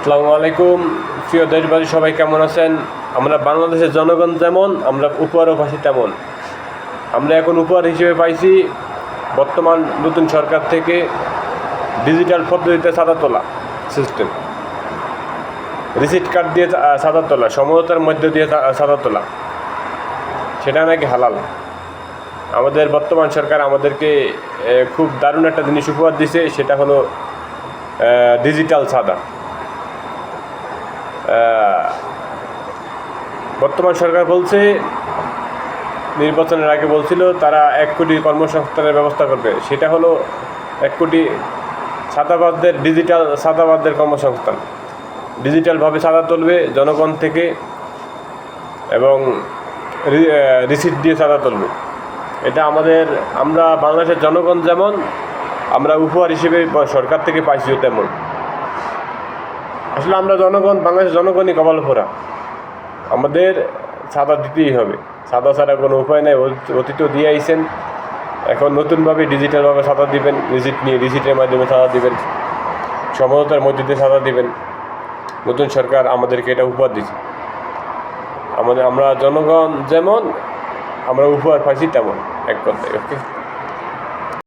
আসসালামু আলাইকুম। প্রিয় দেশবাসী সবাই কেমন আছেন? আমরা বাংলাদেশের জনগণ যেমন, আমরা উপহারও পাইছি তেমন। আমরা এখন উপহার হিসেবে পাইছি বর্তমান নতুন সরকার থেকে ডিজিটাল পদ্ধতিতে চাঁদা তোলা সিস্টেম, রিসিট কার্ড দিয়ে চাঁদা তোলা, সমঝোতার মধ্যে দিয়ে চাঁদা তোলা, সেটা নাকি হালাল। আমাদের বর্তমান সরকার আমাদেরকে খুব দারুণ একটা জিনিস উপহার দিছে, সেটা হলো ডিজিটাল চাঁদা। বর্তমান সরকার বলছে, নির্বাচনের আগে বলছিল তারা 1 কোটি কর্মসংস্থানের ব্যবস্থা করবে। সেটা হলো 1 কোটি চাঁদাবাজদের, ডিজিটাল চাঁদাবাজদের কর্মসংস্থান। ডিজিটালভাবে চাঁদা তুলবে জনগণ থেকে এবং রিসিট দিয়ে চাঁদা তুলবে। এটা আমরা বাংলাদেশের জনগণ যেমন, আমরা উপহার হিসেবে সরকার থেকে পাইছিও তেমন। আসলে আমরা বাংলাদেশের জনগণই কপাল পোড়া, আমাদের চাঁদা দিতেই হবে। চাঁদা ছাড়া কোনো উপায় নেই। অতীতও দিয়ে আইছেন, এখন নতুনভাবে ডিজিটালভাবে চাঁদা দিবেন, রিসিটের মাধ্যমে চাঁদা দিবেন, সমঝোতার মধ্যে দিয়ে চাঁদা দিবেন। নতুন সরকার আমাদেরকে এটা উপহার দিচ্ছে। আমরা জনগণ যেমন, আমরা উপহার পাইছি তেমন, এক কথায়। ওকে।